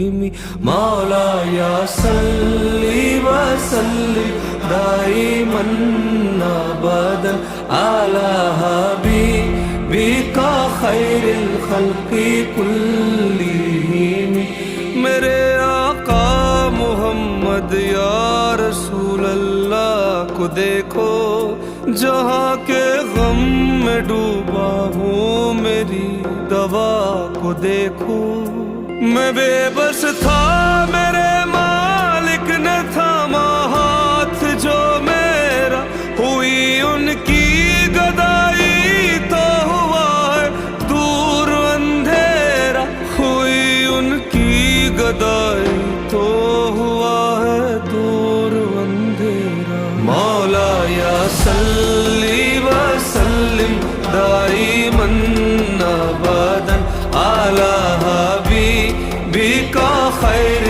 مولاي صل وسلم دائما ابدا على حبيبك خير الخلق كلهم میرے آقا محمد یا رسول اللہ کو دیکھو جہاں کے غم میں ڈوبا ہوں میری دوا کو دیکھو میں بے بس تھا میرے مالک نے تھاما ہاتھ جو میرا ہوئی ان کی گدائی تو ہوا ہے دور اندھیرا ہوئی ان کی گدائی تو ہوا ہے دور اندھیرا مولاي صل وسلم دائما ابدا على حبيبك خير